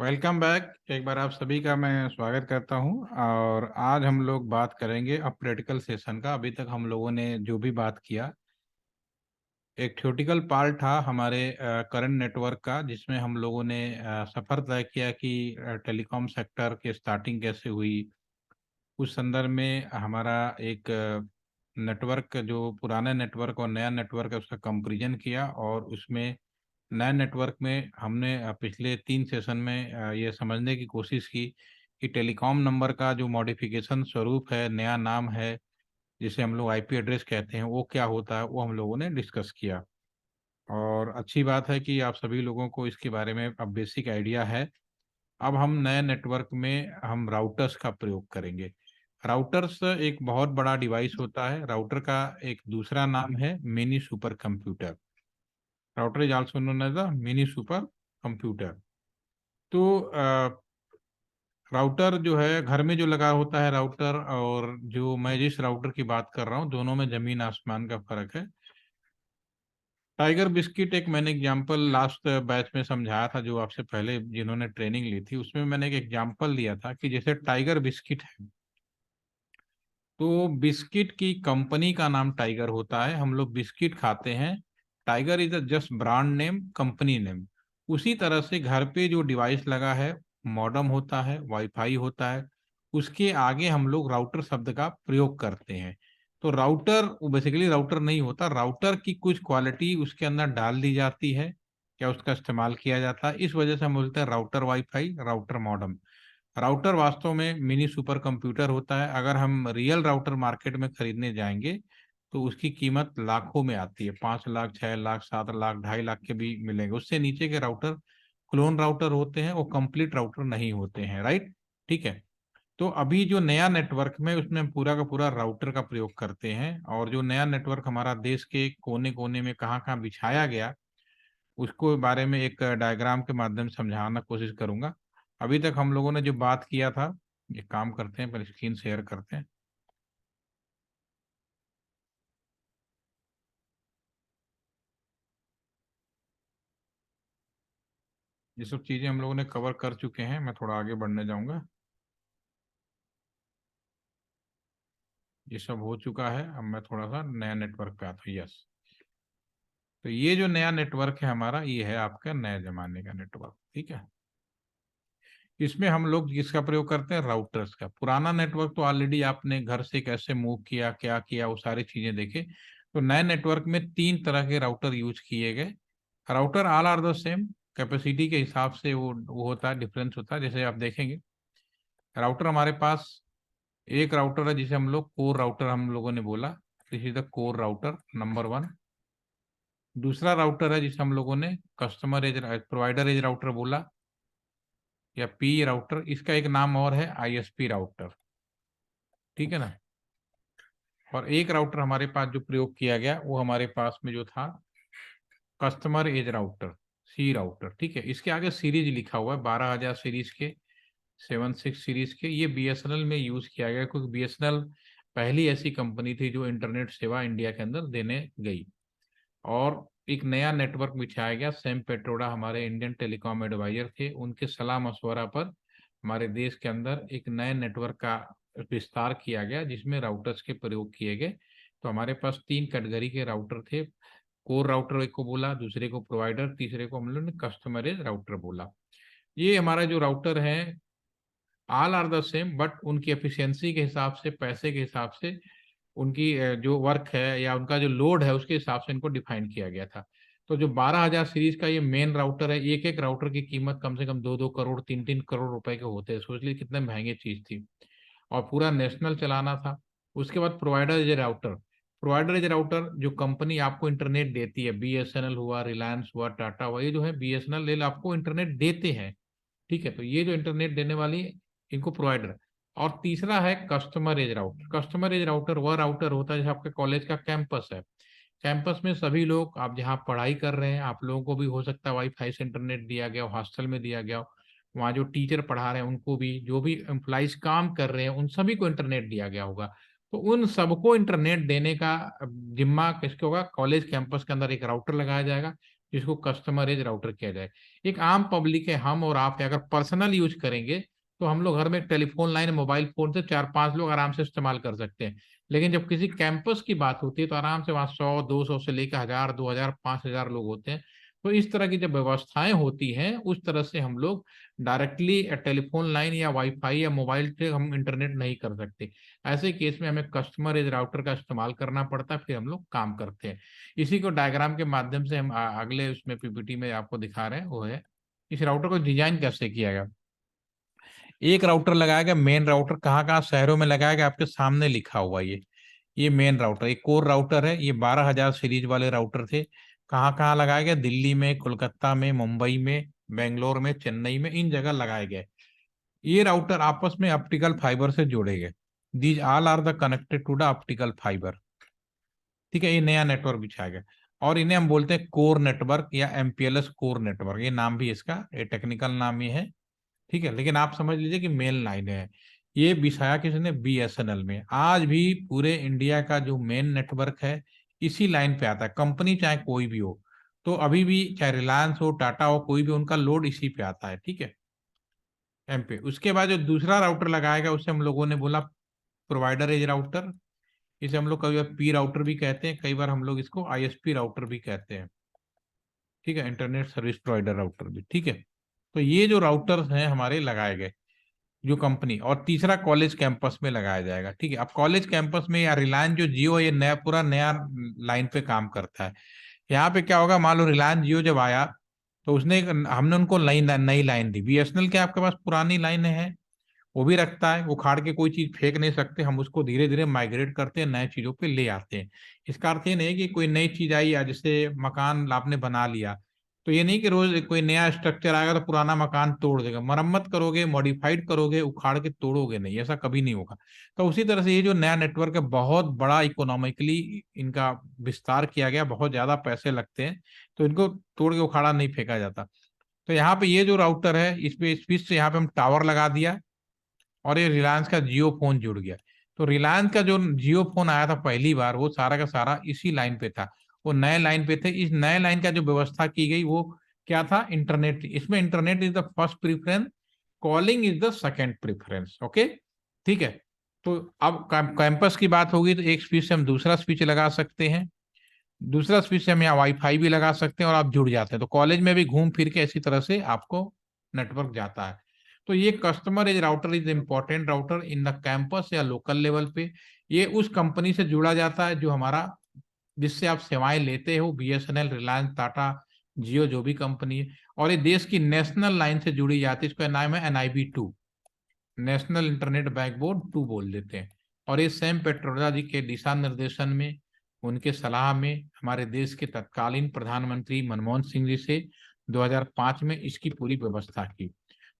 Welcome back. एक बार आप सभी का मैं स्वागत करता हूं और आज हम लोग बात करेंगे अब प्रैक्टिकल सेशन का। अभी तक हम लोगों ने जो भी बात किया एक थ्योरेटिकल पार्ट था हमारे करंट नेटवर्क का, जिसमें हम लोगों ने सफ़र तय किया कि टेलीकॉम सेक्टर के स्टार्टिंग कैसे हुई। उस संदर्भ में हमारा एक नेटवर्क, जो पुराना नेटवर्क और नया नेटवर्क है, उसका कंपैरिजन किया और उसमें नए नेटवर्क में हमने पिछले 3 सेशन में ये समझने की कोशिश की कि टेलीकॉम नंबर का जो मॉडिफिकेशन स्वरूप है, नया नाम है, जिसे हम लोग आईपी एड्रेस कहते हैं, वो क्या होता है, वो हम लोगों ने डिस्कस किया। और अच्छी बात है कि आप सभी लोगों को इसके बारे में अब बेसिक आइडिया है। अब हम नए नेटवर्क में हम राउटर्स का प्रयोग करेंगे। राउटर्स एक बहुत बड़ा डिवाइस होता है। राउटर का एक दूसरा नाम है mini super computer. Router is also known as the mini super computer. तो राउटर जो है घर में जो लगा होता है राउटर, और जो मैं जिस राउटर की बात कर रहा हूँ, दोनों में जमीन आसमान का फर्क है। टाइगर बिस्किट एक मैंने एग्जांपल लास्ट बैच में समझाया था, जो आपसे पहले जिन्होंने ट्रेनिंग ली थी, उसमें मैंने एक एग्जांपल दिया था कि जैसे टाइगर बिस्किट है, तो बिस्किट की कंपनी का नाम टाइगर होता है। हम लोग बिस्किट खाते हैं। Tiger is just brand name, company name. उसी तरह से घर पे जो डिवाइस लगा है, मॉडेम होता है, वाईफाई होता है, उसके आगे हम लोग राउटर शब्द का प्रयोग करते हैं। तो राउटर बेसिकली राउटर नहीं होता, राउटर की कुछ क्वालिटी उसके अंदर डाल दी जाती है, क्या उसका इस्तेमाल किया जाता है। इस वजह से हम बोलते हैं router wifi, router modem. Router वास्तव में मिनी सुपर कंप्यूटर होता है। अगर हम रियल राउटर मार्केट में खरीदने जाएंगे तो उसकी कीमत लाखों में आती है, 5 लाख, 6 लाख, 7 लाख, 2.5 लाख के भी मिलेंगे। उससे नीचे के राउटर क्लोन राउटर होते हैं, वो कंप्लीट राउटर नहीं होते हैं, राइट। ठीक है। तो अभी जो नया नेटवर्क में, उसमें हम पूरा का पूरा राउटर का प्रयोग करते हैं, और जो नया नेटवर्क हमारा देश के कोने कोने में कहाँ कहाँ बिछाया गया, उसको बारे में एक डायग्राम के माध्यम से समझाना कोशिश करूंगा। अभी तक हम लोगों ने जो बात किया था, ये काम करते हैं, पहले स्क्रीन शेयर करते हैं। ये सब चीजें हम लोगों ने कवर कर चुके हैं। मैं थोड़ा आगे बढ़ने जाऊंगा। ये सब हो चुका है। अब मैं थोड़ा सा नया नेटवर्क पे आता हूँ। यस। तो ये जो नया नेटवर्क है हमारा, ये है आपका नए जमाने का नेटवर्क। ठीक है। इसमें हम लोग किसका प्रयोग करते हैं? राउटर्स का। पुराना नेटवर्क तो ऑलरेडी आपने घर से कैसे मूव किया, क्या किया, वो सारी चीजें देखे। तो नए नेटवर्क में 3 तरह के राउटर यूज किए गए। Router all are the same, capacity के हिसाब से वो होता है, डिफरेंस होता है। जैसे आप देखेंगे, राउटर हमारे पास एक राउटर है जिसे हम लोग कोर राउटर हम लोगों ने बोला। This is the core router number 1। दूसरा राउटर है जिसे हम लोगों ने customer edge provider edge router बोला, या पी राउटर। इसका एक नाम और है आईएसपी राउटर। ठीक है ना। और एक राउटर हमारे पास जो प्रयोग किया गया, वो हमारे पास में जो था, कस्टमर एज राउटर, सी राउटर। ठीक है। इसके आगे सीरीज लिखा हुआ है, 12,000 सीरीज के, 76 सीरीज के। ये बीएसएनएल में यूज किया गया, क्योंकि बीएसएनएल पहली ऐसी कंपनी थी जो इंटरनेट सेवा इंडिया के अंदर देने गई। और एक नया नेटवर्क बिछाया गया। सैम पेट्रोडा हमारे इंडियन टेलीकॉम एडवाइजर थे, उनके सलाह मशवरा पर हमारे देश के अंदर एक नए नेटवर्क का विस्तार किया गया, जिसमें राउटर्स के प्रयोग किए गए। तो हमारे पास 3 कैटेगरी के राउटर थे। कोर राउटर एक को बोला, दूसरे को प्रोवाइडर, तीसरे को हम लोगों ने कस्टमरेज राउटर बोला। ये हमारा जो राउटर है, all are the same, but उनकी एफिशिएंसी के हिसाब से, पैसे के हिसाब से, उनकी जो वर्क है या उनका जो लोड है, उसके हिसाब से इनको डिफाइन किया गया था। तो जो 12,000 सीरीज का ये मेन राउटर है, एक एक राउटर की कीमत कम से कम 2-2 करोड़, 3-3 करोड़ रुपए के होते हैं। सोच लीजिए कितने महंगे चीज थी, और पूरा नेशनल चलाना था। उसके बाद provider edge a router. Provider edge router जो कंपनी आपको इंटरनेट देती है, बीएसएनएल हुआ, रिलायंस हुआ, टाटा हुआ, ये जो है बीएसएनएल आपको इंटरनेट देते हैं। ठीक है। तो ये जो इंटरनेट देने वाली, इनको प्रोवाइडर। और तीसरा है customer edge router. Customer edge router वह राउटर होता है जैसे आपके कॉलेज का कैंपस है। कैंपस में सभी लोग, आप जहाँ पढ़ाई कर रहे हैं, आप लोगों को भी हो सकता है वाईफाई से इंटरनेट दिया गया हो, हॉस्टल में दिया गया हो, वहाँ जो टीचर पढ़ा रहे हैं उनको भी, जो भी एम्प्लॉइज काम कर रहे हैं उन सभी को इंटरनेट दिया गया होगा। तो उन सबको इंटरनेट देने का जिम्मा किसके होगा? कॉलेज कैंपस के अंदर एक राउटर लगाया जाएगा, जिसको कस्टमर एज राउटर किया जाए। एक आम पब्लिक है, हम और आप है, अगर पर्सनल यूज करेंगे तो हम लोग घर में टेलीफोन लाइन, मोबाइल फोन से 4-5 लोग आराम से इस्तेमाल कर सकते हैं। लेकिन जब किसी कैंपस की बात होती है तो आराम से वहाँ 100-200 से लेकर 1000, 2000, 5000 लोग होते हैं। तो इस तरह की जब व्यवस्थाएं होती हैं उस तरह से हम लोग डायरेक्टली टेलीफोन लाइन या वाईफाई या मोबाइल से हम इंटरनेट नहीं कर सकते। ऐसे केस में हमें कस्टमर एज राउटर का इस्तेमाल करना पड़ता है, फिर हम लोग काम करते हैं। इसी को डायग्राम के माध्यम से हम अगले उसमें पीपीटी में आपको दिखा रहे हैं, वो है इस राउटर को डिजाइन कैसे किया गया। एक राउटर लगाया गया, मेन राउटर कहाँ कहाँ शहरों में लगाया गया आपके सामने लिखा हुआ। ये मेन राउटर, ये कोर राउटर है। ये 12,000 सीरीज वाले राउटर थे। कहाँ कहाँ लगाए गए? दिल्ली में, कोलकाता में, मुंबई में, बेंगलोर में, चेन्नई में, इन जगह लगाए गए। ये राउटर आपस में ऑप्टिकल फाइबर से जोड़े गए। These all are the connected to the optical fibre. ठीक है, ये नया नेटवर्क बिछाया गया और इन्हें हम बोलते हैं कोर नेटवर्क या एमपीएलएस कोर नेटवर्क। ये नाम भी इसका, ये टेक्निकल नाम ये है। ठीक है, लेकिन आप समझ लीजिए कि मेन लाइन है। ये बिछाया किसने? बीएसएनएल में। आज भी पूरे इंडिया का जो मेन नेटवर्क है इसी लाइन पे आता है, कंपनी चाहे कोई भी हो। तो अभी भी चाहे रिलायंस हो, टाटा हो, कोई भी, उनका लोड इसी पे आता है। ठीक है, एम पे। उसके बाद जो दूसरा राउटर लगाएगा उसे हम लोगों ने बोला प्रोवाइडर एज राउटर। इसे हम लोग कभी बार पी राउटर भी कहते हैं, कई बार हम लोग इसको आईएसपी राउटर भी कहते हैं। ठीक है, इंटरनेट सर्विस प्रोवाइडर राउटर भी। ठीक है, तो ये जो राउटर्स हैं हमारे लगाए गए जो कंपनी। और तीसरा कॉलेज कैंपस में लगाया जाएगा। ठीक है, अब कॉलेज कैंपस में या रिलायंस जो जियो, ये नया पूरा नया लाइन पे काम करता है। यहाँ पे क्या होगा, मान लो रिलायंस जियो जब आया तो हमने उनको नई नई लाइन दी। बीएसएनएल के आपके पास पुरानी लाइन है, वो भी रखता है, उखाड़ के कोई चीज फेंक नहीं सकते। हम उसको धीरे धीरे माइग्रेट करते हैं, नए चीजों पे ले आते हैं। इसका अर्थ ये नहीं कि कोई नई चीज आई या जैसे मकान आपने बना लिया तो ये नहीं कि रोज कोई नया स्ट्रक्चर आएगा तो पुराना मकान तोड़ देगा। मरम्मत करोगे, मॉडिफाइड करोगे, उखाड़ के तोड़ोगे नहीं, ऐसा कभी नहीं होगा। तो उसी तरह से ये जो नया नेटवर्क है बहुत बड़ा, इकोनॉमिकली इनका विस्तार किया गया, बहुत ज्यादा पैसे लगते हैं, तो इनको तोड़ के उखाड़ा नहीं फेंका जाता। तो यहाँ पे ये जो राउटर है इस पे इस बीच से यहाँ पे हम टावर लगा दिया और ये रिलायंस का जियो फोन जुड़ गया। तो रिलायंस का जो जियो फोन आया था पहली बार, वो सारा का सारा इसी लाइन पे था। वो नए लाइन पे थे। इस नए लाइन का जो व्यवस्था की गई वो क्या था? इंटरनेट। इसमें internet is the first preference, calling is the second preference. Okay, ठीक है। तो अब कैंपस की बात होगी तो एक स्पीच से हम दूसरा स्पीच लगा सकते हैं, दूसरा स्पीच से हम यहाँ वाईफाई भी लगा सकते हैं और आप जुड़ जाते हैं। तो कॉलेज में भी घूम फिर के इसी तरह से आपको नेटवर्क जाता है। तो ये customer edge router is important router in the campus या लोकल लेवल पे। ये उस कंपनी से जुड़ा जाता है जो हमारा, जिससे आप सेवाएं लेते हो, बीएसएनएल, रिलायंस, टाटा, जियो, जो भी कंपनी है। और ये देश की नेशनल लाइन से जुड़ी जाती है। इसका नाम है NIB 2, नेशनल इंटरनेट बैकबोन 2 बोल देते हैं। और ये सैम पेट्रोदा जी के दिशा निर्देशन में, उनके सलाह में, हमारे देश के तत्कालीन प्रधानमंत्री मनमोहन सिंह जी से 2005 में इसकी पूरी व्यवस्था की।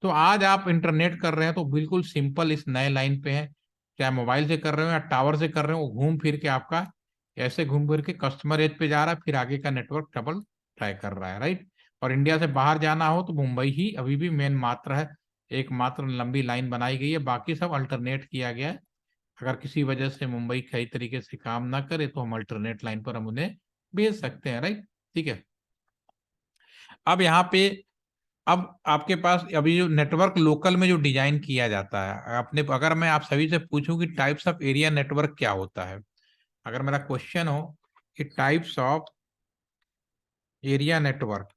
तो आज आप इंटरनेट कर रहे हैं तो बिल्कुल सिंपल इस नए लाइन पे है। चाहे मोबाइल से कर रहे हो या टावर से कर रहे हो, वो घूम फिर के आपका ऐसे घूम फिर के कस्टमर एज पे जा रहा है, फिर आगे का नेटवर्क डबल ट्राई कर रहा है, राइट। और इंडिया से बाहर जाना हो तो मुंबई ही अभी भी मेन मात्र है, एकमात्र लंबी लाइन बनाई गई है, बाकी सब अल्टरनेट किया गया है। अगर किसी वजह से मुंबई सही तरीके से काम ना करे तो हम अल्टरनेट लाइन पर हम उन्हें भेज सकते हैं, राइट। ठीक है, अब यहाँ पे, अब आपके पास अभी जो नेटवर्क लोकल में जो डिजाइन किया जाता है, आपने, अगर मैं आप सभी से पूछूं कि टाइप्स ऑफ एरिया नेटवर्क क्या होता है, अगर मेरा क्वेश्चन हो कि टाइप्स ऑफ एरिया नेटवर्क,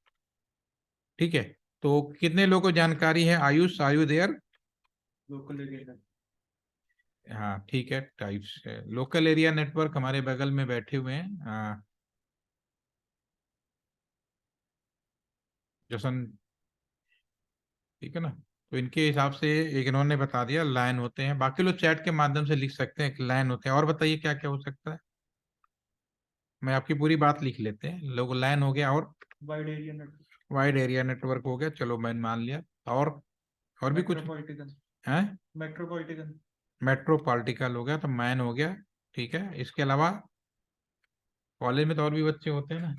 ठीक है, तो कितने लोगों को जानकारी है? आयुष, आयु देयर? लोकल एरिया, हाँ ठीक है, टाइप्स है लोकल एरिया नेटवर्क। हमारे बगल में बैठे हुए हैं जसन, ठीक है ना। तो इनके हिसाब से एक इन्होंने बता दिया लाइन होते हैं, बाकी लोग चैट के माध्यम से लिख सकते हैं कि लाइन होते हैं। और बताइए क्या क्या हो सकता है, मैं आपकी पूरी बात लिख लेते हैं। लोग लाइन हो गया, और wide area network, wide area network हो गया, चलो मैंने मान लिया। और भी कुछ है? मेट्रोपॉलिटन, मेट्रोपॉलिटिकल हो गया, तो मैन हो गया। ठीक है, इसके अलावा कॉलेज में तो और भी बच्चे होते हैं ना,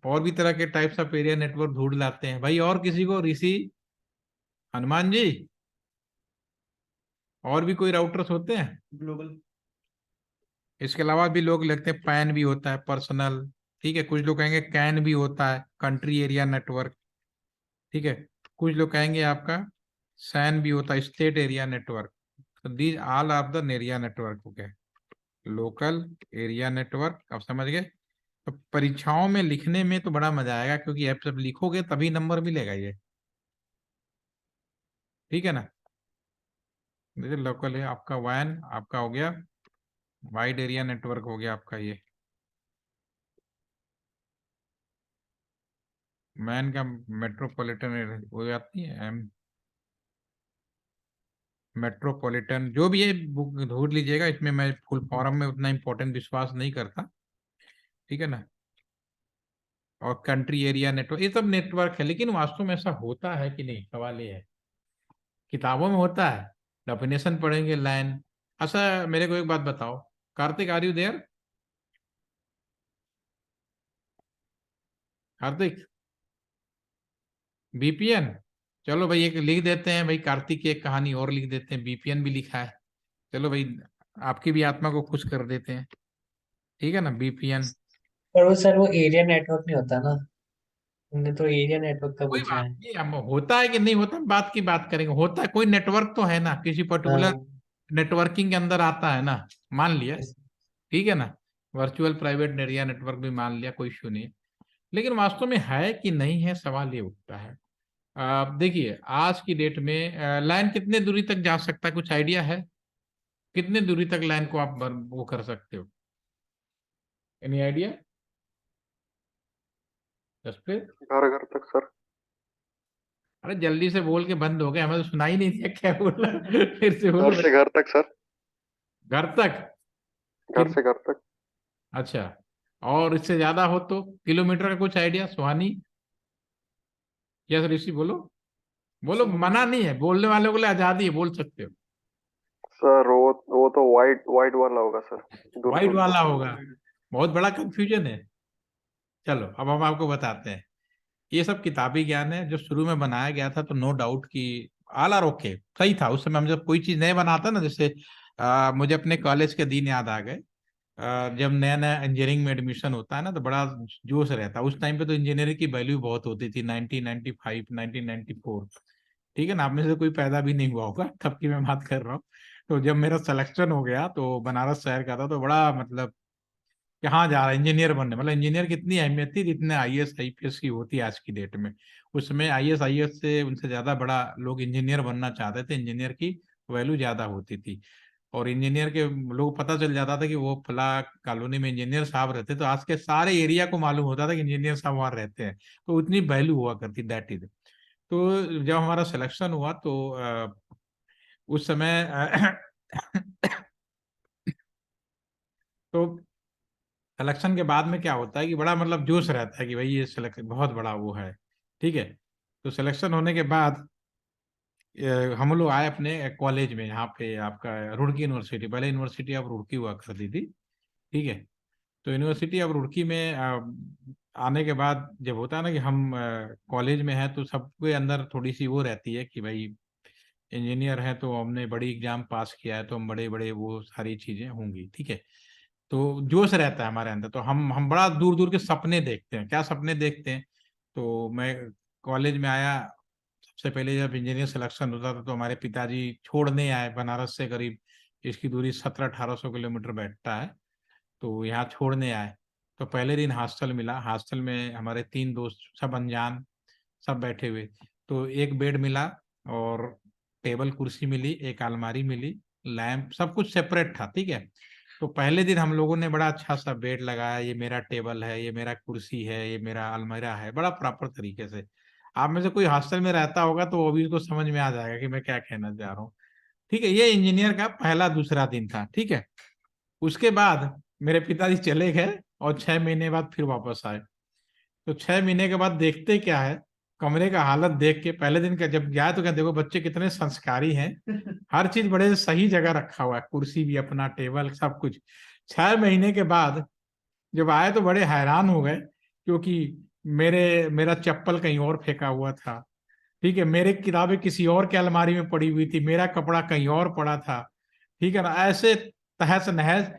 और भी तरह के टाइप्स ऑफ एरिया नेटवर्क ढूंढ लाते हैं भाई। और किसी को, ऋषि, हनुमान जी, और भी कोई राउटर्स होते हैं ग्लोबल? इसके अलावा भी लोग लिखते हैं पैन भी होता है, पर्सनल। ठीक है। कुछ लोग कहेंगे कैन भी होता है, कंट्री एरिया नेटवर्क, ठीक है। कुछ लोग कहेंगे आपका सैन भी होता है, स्टेट एरिया नेटवर्क। तो these all of the area network हो गए, लोकल एरिया नेटवर्क। अब समझ गए। तो परीक्षाओं में लिखने में तो बड़ा मजा आएगा, क्योंकि आप सब लिखोगे तभी नंबर मिलेगा ये, ठीक है ना। देखिए लोकल है आपका, वैन आपका हो गया, वाइड एरिया नेटवर्क हो गया आपका ये। मैन का मेट्रोपॉलिटन हो जाती है, मेट्रोपॉलिटन जो भी है बुक ढूंढ लीजिएगा, इसमें मैं फुल फॉर्म में उतना इंपॉर्टेंट विश्वास नहीं करता, ठीक है ना। और कंट्री एरिया नेटवर्क, ये सब नेटवर्क है, लेकिन वास्तव में ऐसा होता है कि नहीं, सवाल ये है। किताबों में होता है, डेफिनेशन पढ़ेंगे लाइन। अच्छा मेरे को एक बात बताओ, Kartik are you there? Kartik, VPN, चलो भाई एक लिख देते हैं भाई, कार्तिक की एक कहानी और लिख देते हैं, बीपीएन भी लिखा है। चलो भाई, आपकी भी आत्मा को खुश कर देते हैं, ठीक है ना, बीपीएन। पर वो सर वो एरिया नेटवर्क नहीं होता ना, हमने तो एरिया नेटवर्क का कोई पूछा बात है। नहीं, हम होता है कि नहीं होता बात की बात करेंगे, होता है कोई नेटवर्क तो है ना, किसी पर्टिकुलर हाँ। नेटवर्किंग के अंदर आता है ना, मान लिया, ठीक है ना। वर्चुअल प्राइवेट एरिया नेटवर्क भी मान लिया, कोई इश्यू नहीं है। लेकिन वास्तव में है कि नहीं है, सवाल ये उठता है। देखिए आज की डेट में लाइन कितने दूरी तक जा सकता है, कुछ आइडिया है? कितने दूरी तक लाइन को आप वो कर सकते हो, एनी आइडिया? जसप्रीत, घर घर तक सर। अरे जल्दी से बोल के बंद हो गए, हमें तो सुनाई नहीं दिया क्या बोला। फिर से बोलो घर भाई। से घर तक सर। घर तक? घर कि से घर तक। अच्छा, और इससे ज्यादा हो तो किलोमीटर का कुछ आइडिया सुहानी? यस ऋषि बोलो, बोलो, मना नहीं है, बोलने वालों को लिए आजादी है, बोल सकते हो। सर वो तो वाइड वाइड वाला होगा सर, दूर वाइड दूर वाला तक। होगा, बहुत बड़ा कंफ्यूजन है। चलो अब हम आपको बताते हैं। ये सब किताबी ज्ञान है जो शुरू में बनाया गया था, तो नो डाउट कि ऑल आर ओके, सही था। उस समय हम जब कोई चीज नए बनाता ना, जैसे मुझे अपने कॉलेज के दिन याद आ गए। जब नया नया इंजीनियरिंग में एडमिशन होता है ना, तो बड़ा जोश रहता है। उस टाइम पे तो इंजीनियरिंग की वैल्यू बहुत होती थी, 1995 1994, ठीक है ना। आप में से कोई पैदा भी नहीं हुआ होगा तब की मैं बात कर रहा हूँ। तो जब मेरा सिलेक्शन हो गया, तो बनारस शहर का था, तो बड़ा मतलब कि हाँ जा रहा है इंजीनियर बनने, मतलब इंजीनियर की इतनी अहमियत थी जितने आईएएस आईपीएस की होती है आज की डेट में। उसमें आईएएस आईएएस से उनसे ज्यादा बड़ा लोग इंजीनियर बनना चाहते थे, इंजीनियर की वैल्यू ज्यादा होती थी। और इंजीनियर के लोग पता चल जाता था कि वो फला कॉलोनी में इंजीनियर साहब रहते, तो आज के सारे एरिया को मालूम होता था कि इंजीनियर साहब वहाँ रहते हैं। तो उतनी वैल्यू हुआ करती, दैट इज। तो जब हमारा सिलेक्शन हुआ, तो उस समय तो सिलेक्शन के बाद में क्या होता है कि बड़ा मतलब जोश रहता है कि भाई ये सिलेक्शन बहुत बड़ा वो है, ठीक है। तो सिलेक्शन होने के बाद हम लोग आए अपने कॉलेज में, यहाँ पे आपका रुड़की यूनिवर्सिटी, पहले यूनिवर्सिटी अब रुड़की हुआ करती थी, ठीक है। तो यूनिवर्सिटी अब रुड़की में आने के बाद जब होता है ना कि हम कॉलेज में हैं, तो सबके अंदर थोड़ी सी वो रहती है कि भाई इंजीनियर है तो हमने बड़ी एग्जाम पास किया है, तो हम बड़े बड़े वो सारी चीजें होंगी, ठीक है। तो जोश रहता है हमारे अंदर, तो हम बड़ा दूर दूर के सपने देखते हैं। क्या सपने देखते हैं? तो मैं कॉलेज में आया, सबसे पहले जब इंजीनियर सिलेक्शन होता था, तो हमारे पिताजी छोड़ने आए बनारस से, करीब इसकी दूरी 1700-1800 किलोमीटर बैठता है। तो यहाँ छोड़ने आए, तो पहले दिन हॉस्टल मिला, हॉस्टल में हमारे 3 दोस्त, सब अनजान, सब बैठे हुए। तो एक बेड मिला, और टेबल कुर्सी मिली, एक अलमारी मिली, लैंप, सब कुछ सेपरेट था, ठीक है। तो पहले दिन हम लोगों ने बड़ा अच्छा सा बेड लगाया, ये मेरा टेबल है, ये मेरा कुर्सी है, ये मेरा अलमीरा है, बड़ा प्रॉपर तरीके से। आप में से कोई हॉस्टल में रहता होगा तो अभी उसको समझ में आ जाएगा कि मैं क्या कहना चाह रहा हूँ, ठीक है। ये इंजीनियर का पहला दूसरा दिन था, ठीक है। उसके बाद मेरे पिताजी चले गए, और 6 महीने बाद फिर वापस आए। तो 6 महीने के बाद देखते क्या है, कमरे का हालत देख के, पहले दिन का जब गया तो क्या, देखो बच्चे कितने संस्कारी हैं, हर चीज बड़े सही जगह रखा हुआ है, कुर्सी भी अपना, टेबल, सब कुछ। 6 महीने के बाद जब आए तो बड़े हैरान हो गए, क्योंकि मेरा चप्पल कहीं और फेंका हुआ था, ठीक है। मेरे किताबें किसी और के अलमारी में पड़ी हुई थी, मेरा कपड़ा कहीं और पड़ा था, ठीक है ना, ऐसे तहस नहस।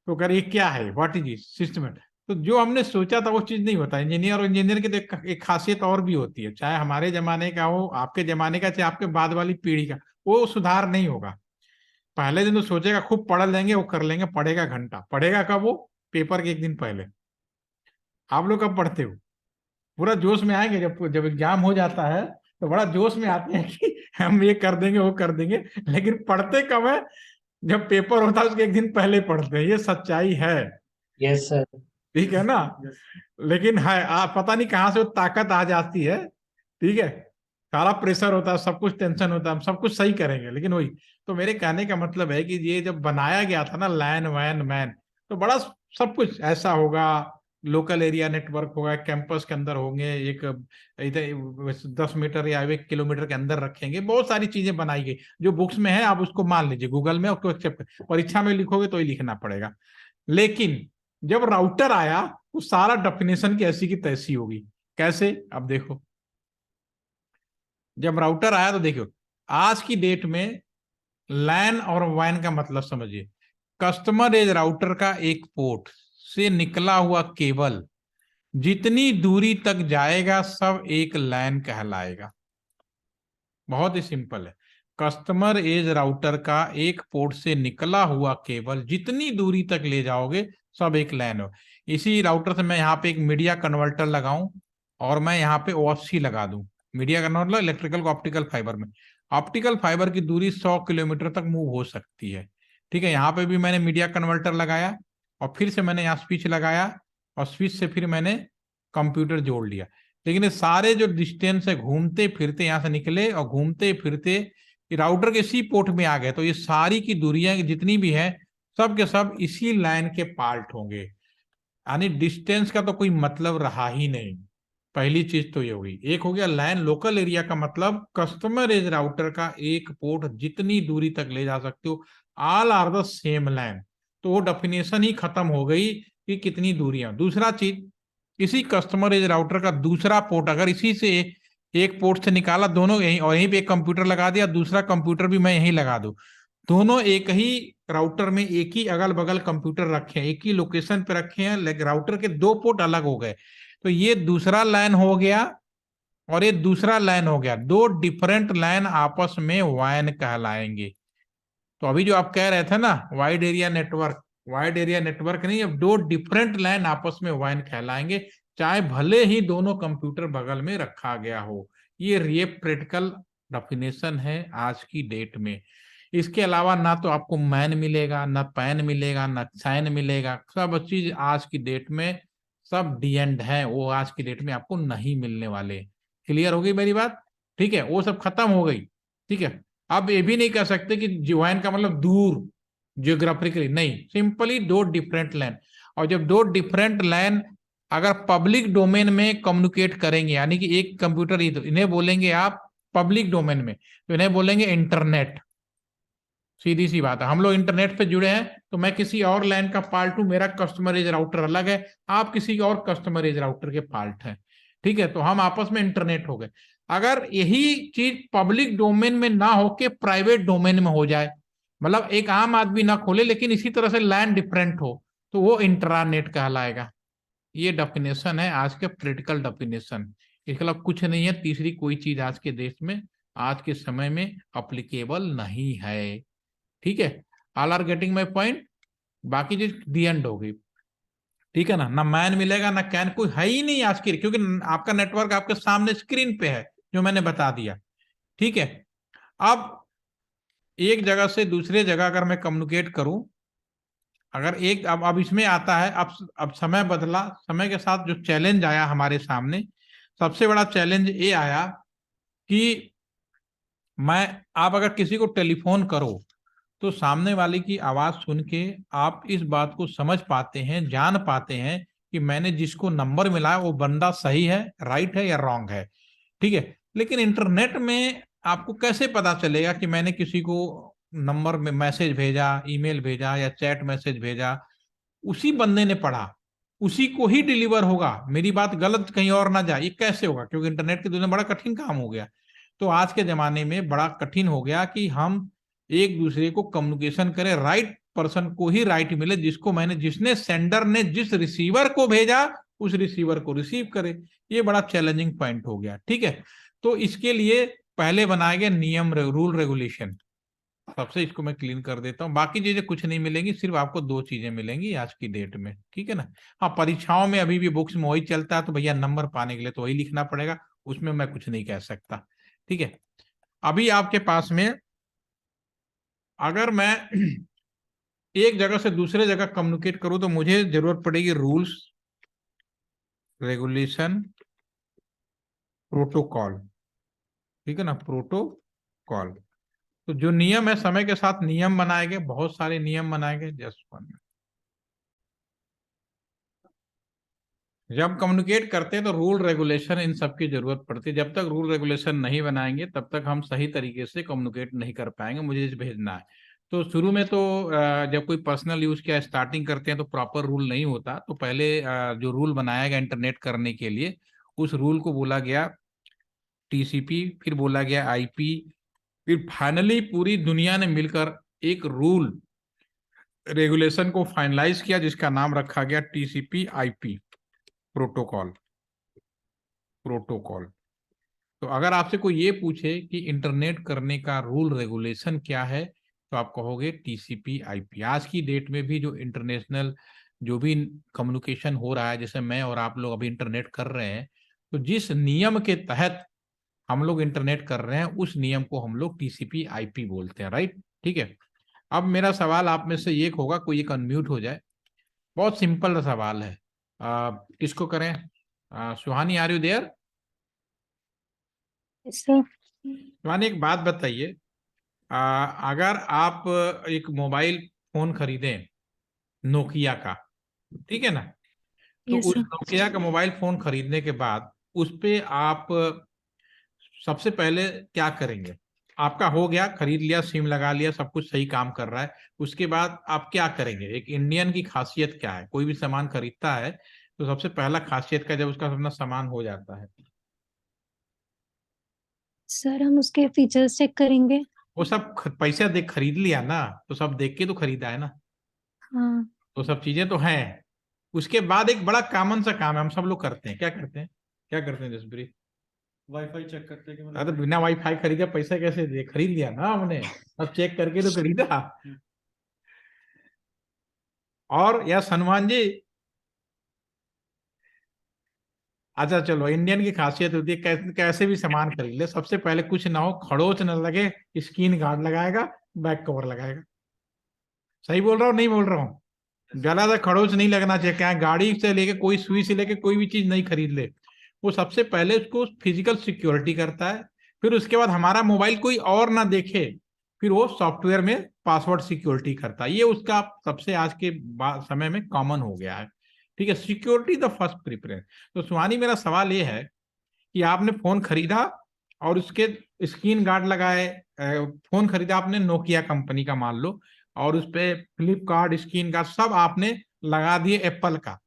तो कर ये क्या है, व्हाट इज सिस्टम? तो जो हमने सोचा था वो चीज नहीं होता। इंजीनियर और इंजीनियर की तो एक खासियत और भी होती है, चाहे हमारे जमाने का हो, आपके जमाने का, चाहे आपके बाद वाली पीढ़ी का, वो सुधार नहीं होगा। पहले दिन तो सोचेगा खूब पढ़ लेंगे, वो कर लेंगे, पढ़ेगा घंटा, पढ़ेगा कब? वो पेपर के एक दिन पहले। आप लोग कब पढ़ते हो? पूरा जोश में आएंगे, जब जब एग्जाम हो जाता है तो बड़ा जोश में आते हैं कि हम ये कर देंगे, वो कर देंगे, लेकिन पढ़ते कब है? जब पेपर होता है उसके एक दिन पहले पढ़ते हैं। ये सच्चाई है, यस सर। ठीक है ना? लेकिन है, आप पता नहीं कहाँ से वो ताकत आ जाती है, ठीक है। सारा प्रेशर होता है, सब कुछ टेंशन होता है, हम सब कुछ सही करेंगे, लेकिन वही। तो मेरे कहने का मतलब है कि ये जब बनाया गया था ना लैन वैन मैन, तो बड़ा सब कुछ ऐसा होगा, लोकल एरिया नेटवर्क होगा, कैंपस के अंदर होंगे, एक इधर 10 मीटर या 1 किलोमीटर के अंदर रखेंगे, बहुत सारी चीजें बनाई गई जो बुक्स में है। आप उसको मान लीजिए, गूगल में उसको एक्सेप्ट, परीक्षा में लिखोगे तो ही लिखना पड़ेगा। लेकिन जब राउटर आया तो सारा डेफिनेशन की ऐसी की तैसी होगी। कैसे? अब देखो, जब राउटर आया तो देखो, आज की डेट में लैन और वैन का मतलब समझिए। कस्टमर एज राउटर का एक पोर्ट से निकला हुआ केबल जितनी दूरी तक जाएगा सब एक लैन कहलाएगा। बहुत ही सिंपल है। कस्टमर एज राउटर का एक पोर्ट से निकला हुआ केबल जितनी दूरी तक ले जाओगे सब एक लैन हो। इसी राउटर से मैं यहाँ पे एक मीडिया कन्वर्टर लगाऊं और मैं यहाँ पे OFC लगा दूं। मीडिया कन्वर्टर इलेक्ट्रिकल को ऑप्टिकल फाइबर में, ऑप्टिकल फाइबर की दूरी 100 किलोमीटर तक मूव हो सकती है, ठीक है। यहाँ पे भी मैंने मीडिया कन्वर्टर लगाया और फिर से मैंने यहाँ स्विच लगाया और स्विच से फिर मैंने कंप्यूटर जोड़ लिया। लेकिन ये सारे जो डिस्टेंस है, घूमते फिरते यहाँ से निकले और घूमते फिरते राउटर के इसी पोर्ट में आ गए, तो ये सारी की दूरियां जितनी भी है सब के सब इसी लाइन के पार्ट होंगे। यानी डिस्टेंस का तो कोई मतलब रहा ही नहीं। पहली चीज तो ये होगी। एक हो गया लाइन, लोकल एरिया का मतलब कस्टमर एज राउटर का एक पोर्ट जितनी दूरी तक ले जा सकते हो, all are the same line. तो वो डेफिनेशन ही खत्म हो गई कि कितनी दूरियां। दूसरा चीज, इसी कस्टमर एज राउटर का दूसरा पोर्ट अगर इसी से एक पोर्ट से निकाला, दोनों यहीं, और यहीं पे एक कंप्यूटर लगा दिया, दूसरा कंप्यूटर भी मैं यहीं लगा दूं, दोनों एक ही राउटर में एक ही अगल बगल कंप्यूटर रखे हैं, एक ही लोकेशन पे रखे हैं, लेकिन राउटर के दो पोर्ट अलग हो गए, तो ये दूसरा लाइन हो गया और ये दूसरा लाइन हो गया। दो डिफरेंट लाइन आपस में वाइन कहलाएंगे। तो अभी जो आप कह रहे थे ना wide area network, wide area network नहीं, अब दो डिफरेंट लाइन आपस में वाइन कहलाएंगे, चाहे भले ही दोनों कंप्यूटर बगल में रखा गया हो। ये प्रैक्टिकल डेफिनेशन है आज की डेट में। इसके अलावा ना तो आपको मैन मिलेगा, ना पैन मिलेगा, ना साइन मिलेगा, सब चीज आज की डेट में सब डी एंड है, वो आज की डेट में आपको नहीं मिलने वाले। क्लियर हो गई मेरी बात? ठीक है, वो सब खत्म हो गई, ठीक है। अब ये भी नहीं कह सकते कि ज्वाइन का मतलब दूर जियोग्राफिकली, नहीं, सिंपली दो डिफरेंट लाइन। और जब दो डिफरेंट लाइन अगर पब्लिक डोमेन में कम्युनिकेट करेंगे, यानी कि एक कंप्यूटर, इन्हें बोलेंगे आप पब्लिक डोमेन में, तो इन्हें बोलेंगे इंटरनेट। सीधी सी बात है, हम लोग इंटरनेट पे जुड़े हैं, तो मैं किसी और लाइन का पार्ट हूं, मेरा कस्टमर एज राउटर अलग है, आप किसी और कस्टमर एज राउटर के पार्ट हैं, ठीक है। तो हम आपस में इंटरनेट हो गए। अगर यही चीज पब्लिक डोमेन में ना होके प्राइवेट डोमेन में हो जाए, मतलब एक आम आदमी ना खोले लेकिन इसी तरह से लाइन डिफरेंट हो, तो वो इंट्रानेट कहलाएगा। ये डेफिनेशन है आज के प्रैक्टिकल डेफिनेशन। इसके अलावा कुछ नहीं है, तीसरी कोई चीज आज के देश में, आज के समय में अप्लीकेबल नहीं है, ठीक है। All are getting my point? बाकी चीज दी एंड होगी, ठीक है ना मैन मिलेगा ना कैन, कोई है ही नहीं आज की, क्योंकि आपका नेटवर्क आपके सामने स्क्रीन पे है जो मैंने बता दिया, ठीक है। अब एक जगह से दूसरे जगह अगर मैं कम्युनिकेट करूं, अगर एक, अब इसमें आता है, अब समय बदला, समय के साथ जो चैलेंज आया हमारे सामने, सबसे बड़ा चैलेंज ये आया कि आप अगर किसी को टेलीफोन करो तो सामने वाले की आवाज सुन के आप इस बात को समझ पाते हैं, जान पाते हैं कि मैंने जिसको नंबर मिला है वो बंदा सही है, राइट है या रॉन्ग है, ठीक है। लेकिन इंटरनेट में आपको कैसे पता चलेगा कि मैंने किसी को नंबर में मैसेज भेजा, ईमेल भेजा या चैट मैसेज भेजा, उसी बंदे ने पढ़ा, उसी को ही डिलीवर होगा, मेरी बात गलत कहीं और ना जाए, ये कैसे होगा? क्योंकि इंटरनेट की दुनिया में बड़ा कठिन काम हो गया। तो आज के जमाने में बड़ा कठिन हो गया कि हम एक दूसरे को कम्युनिकेशन करें राइट पर्सन को ही राइट मिले जिसको जिसने सेंडर ने जिस रिसीवर को भेजा उस रिसीवर को रिसीव करे। ये बड़ा चैलेंजिंग पॉइंट हो गया, ठीक है। तो इसके लिए पहले बनाए गए नियम, रूल रेगुलेशन, सबसे इसको मैं क्लीन कर देता हूँ। बाकी चीजें कुछ नहीं मिलेंगी, सिर्फ आपको 2 चीजें मिलेंगी आज की डेट में, ठीक है ना। हाँ, परीक्षाओं में अभी भी बुक्स में वही चलता है, तो भैया नंबर पाने के लिए तो वही लिखना पड़ेगा, उसमें मैं कुछ नहीं कह सकता, ठीक है। अभी आपके पास में अगर मैं एक जगह से दूसरे जगह कम्युनिकेट करूं तो मुझे जरूरत पड़ेगी रूल्स, रेगुलेशन, प्रोटोकॉल, ठीक है ना, प्रोटोकॉल। तो जो नियम है, समय के साथ नियम बनाए गए, बहुत सारे नियम बनाए गए। जस्ट वन, जब कम्युनिकेट करते हैं तो रूल रेगुलेशन इन सब की जरूरत पड़ती है। जब तक रूल रेगुलेशन नहीं बनाएंगे तब तक हम सही तरीके से कम्युनिकेट नहीं कर पाएंगे। मुझे भेजना है तो शुरू में तो जब कोई पर्सनल यूज क्या स्टार्टिंग करते हैं तो प्रॉपर रूल नहीं होता, तो पहले जो रूल बनाया गया इंटरनेट करने के लिए, उस रूल को बोला गया टीसीपी, फिर बोला गया आईपी, फिर फाइनली पूरी दुनिया ने मिलकर एक रूल रेगुलेशन को फाइनलाइज किया जिसका नाम रखा गया टीसीपी आईपी, प्रोटोकॉल। प्रोटोकॉल। तो अगर आपसे कोई ये पूछे कि इंटरनेट करने का रूल रेगुलेशन क्या है, तो आप कहोगे टीसीपी आईपी। आज की डेट में भी जो इंटरनेशनल जो भी कम्युनिकेशन हो रहा है, जैसे मैं और आप लोग अभी इंटरनेट कर रहे हैं, तो जिस नियम के तहत हम लोग इंटरनेट कर रहे हैं उस नियम को हम लोग टीसीपी आईपी बोलते हैं, राइट, ठीक है। अब मेरा सवाल आप में से एक होगा, कोई एक अनम्यूट हो जाए। बहुत सिंपल सवाल है, किसको करें? सुहानी, आर यू देयर? सर सुहानी, एक बात बताइए, अगर आप एक मोबाइल फोन खरीदें नोकिया का, ठीक है ना, तो यस उस सर नोकिया का मोबाइल फोन खरीदने के बाद उस पे आप सबसे पहले क्या करेंगे? आपका हो गया, खरीद लिया, सिम लगा लिया, सब कुछ सही काम कर रहा है, उसके बाद आप क्या करेंगे? एक इंडियन की खासियत क्या है, कोई भी सामान खरीदता है तो सबसे पहला खासियत का जब उसका अपना सामान हो जाता है, सर हम उसके फीचर्स चेक करेंगे। वो सब पैसा देख खरीद लिया ना, तो सब देख के तो खरीदा है ना, हाँ तो सब चीजें तो हैं। उसके बाद एक बड़ा कॉमन सा काम है, हम सब लोग करते हैं, क्या करते हैं? क्या करते हैं जसप्रीत? वाईफाई चेक करते हैं कि अरे बिना वाईफाई खरीदे पैसा कैसे दे? खरीद लिया ना हमने, अब चेक करके तो खरीदा। और यस हनुमान जी, अच्छा चलो, इंडियन की खासियत होती है कैसे भी सामान खरीद ले, सबसे पहले कुछ ना हो, खड़ोच न लगे, स्क्रीन गार्ड लगाएगा, बैक कवर लगाएगा। सही बोल रहा हूँ नहीं बोल रहा हूँ? गला से खड़ोच नहीं लगना चाहिए। क्या गाड़ी से लेके कोई सुई से लेके कोई भी चीज नहीं खरीद ले, वो सबसे पहले उसको फिजिकल सिक्योरिटी करता है, फिर उसके बाद हमारा मोबाइल कोई और ना देखे, फिर वो सॉफ्टवेयर में पासवर्ड सिक्योरिटी करता है। ये उसका सबसे आज के समय में कॉमन हो गया है, ठीक है। Security the first preference. तो सुहानी, मेरा सवाल ये है कि आपने फोन खरीदा और उसके स्क्रीन गार्ड लगाए, फोन खरीदा आपने नोकिया कंपनी का मान लो, और उस पे फ्लिपकार्ट स्क्रीन गार्ड सब आपने लगा दिए एप्पल का,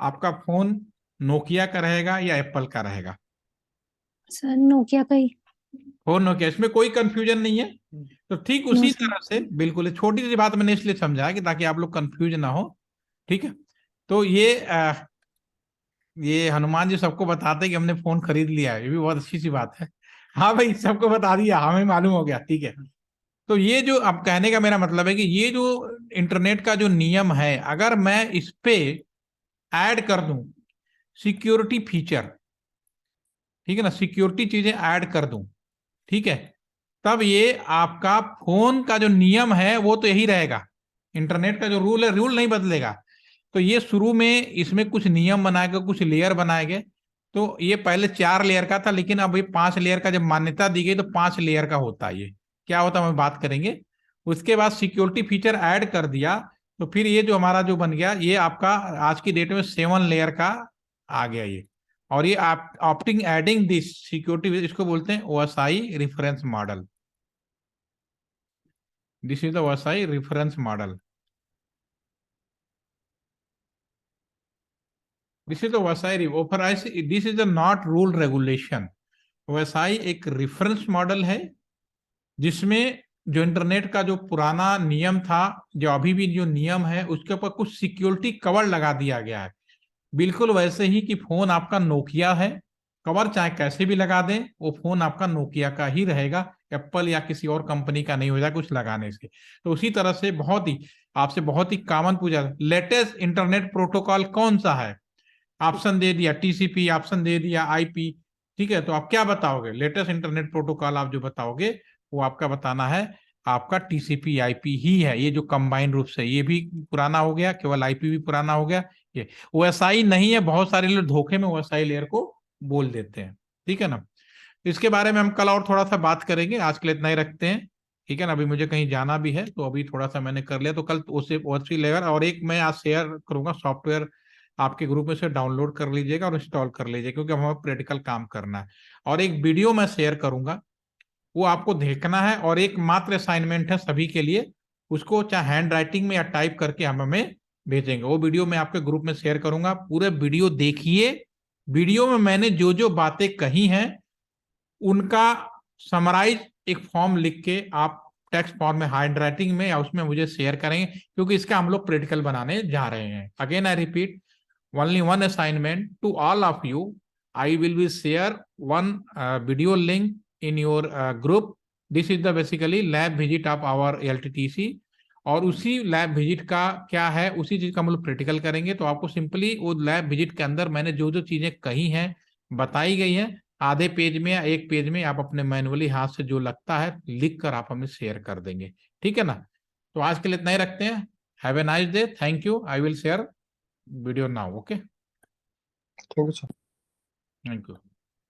आपका फोन नोकिया का रहेगा या एप्पल का रहेगा? सर नोकिया का ही। फोन नोकिया, इसमें कोई कंफ्यूजन नहीं है। तो ठीक नो उसी सर। तरह से, बिल्कुल छोटी सी बात मैंने इसलिए समझाया कि ताकि आप लोग कंफ्यूज ना हो, ठीक है। तो ये हनुमान जी सबको बताते कि हमने फोन खरीद लिया है, ये भी बहुत अच्छी सी बात है। हाँ भाई, सबको बता दिया, हमें मालूम हो गया, ठीक है। तो ये जो अब कहने का मेरा मतलब है कि ये जो इंटरनेट का जो नियम है, अगर मैं इस पे ऐड कर दूं सिक्योरिटी फीचर, ठीक है ना, सिक्योरिटी चीजें ऐड कर दूं, ठीक है, तब ये आपका फोन का जो नियम है वो तो यही रहेगा। इंटरनेट का जो रूल है, रूल नहीं बदलेगा। तो ये शुरू में इसमें कुछ नियम बनाए गए, कुछ लेयर बनाए गए। तो ये पहले 4 लेयर का था, लेकिन अब ये 5 लेयर का जब मान्यता दी गई तो 5 लेयर का होता है। ये क्या होता है हम बात करेंगे। उसके बाद सिक्योरिटी फीचर ऐड कर दिया, तो फिर ये जो हमारा जो बन गया, ये आपका आज की डेट में 7 लेयर का आ गया ये। और ये आप ऑप्टिंग एडिंग दिस सिक्योरिटी, इसको बोलते हैं OSI reference model. This is the OSI reference model. This is the OSI OSI, this is the not rule regulation. OSI एक रेफरेंस मॉडल है जिसमें जो इंटरनेट का जो पुराना नियम था, जो अभी भी जो नियम है, उसके ऊपर कुछ सिक्योरिटी कवर लगा दिया गया है। बिल्कुल वैसे ही कि फोन आपका नोकिया है, कवर चाहे कैसे भी लगा दें, वो फोन आपका नोकिया का ही रहेगा, एप्पल या किसी और कंपनी का नहीं हो जाएगा कुछ लगाने से। तो उसी तरह से आपसे बहुत ही कॉमन पूछा, लेटेस्ट इंटरनेट प्रोटोकॉल कौन सा है? ऑप्शन दे दिया टीसीपी, ऑप्शन दे दिया आईपी। ठीक है, तो आप क्या बताओगे? लेटेस्ट इंटरनेट प्रोटोकॉल आप जो बताओगे वो आपका बताना है आपका टीसीपी आईपी ही है। ये जो कंबाइन रूप से, ये भी पुराना हो गया, केवल आईपी भी पुराना हो गया। ये ओएसआई नहीं है, बहुत सारे लोग धोखे में ओएसआई लेयर को बोल देते हैं। ठीक है ना, इसके बारे में हम कल और थोड़ा सा बात करेंगे, आज के लिए इतना ही रखते हैं। ठीक है ना, अभी मुझे कहीं जाना भी है, तो अभी थोड़ा सा मैंने कर लिया, तो कल उसे ओएसआई लेयर और एक मैं आज शेयर करूंगा सॉफ्टवेयर, आपके ग्रुप में से डाउनलोड कर लीजिएगा और इंस्टॉल कर लीजिएगा, क्योंकि हमें प्रैक्टिकल काम करना है। और एक वीडियो मैं शेयर करूंगा, वो आपको देखना है, और एक मात्र असाइनमेंट है सभी के लिए, उसको चाहे हैंड राइटिंग में या टाइप करके हमें भेजेंगे। वो वीडियो मैं आपके ग्रुप में शेयर करूंगा, पूरे वीडियो देखिए। वीडियो में मैंने जो जो बातें कही हैं उनका समराइज एक फॉर्म लिख के आप टेक्स्ट फॉर्म में हैंड राइटिंग में या उसमें मुझे शेयर करेंगे, क्योंकि इसका हम लोग प्रैक्टिकल बनाने जा रहे हैं। Again I repeat, only one assignment to all of you. I will be share one video link in your group. This is the basically lab visit of our LTTC, और उसी लैब विजिट का क्या है, उसी चीज का हम लोग प्रैक्टिकल करेंगे। तो आपको सिंपली वो लैब विजिट के अंदर मैंने जो जो चीजें कही हैं, बताई गई हैं, आधे पेज में या एक पेज में आप अपने मैनुअली हाथ से जो लगता है लिख कर आप हमें शेयर कर देंगे। ठीक है ना, तो आज के लिए इतना ही रखते हैं। Have a nice day, thank you. I will share video now. Okay, thank you sir. thank you.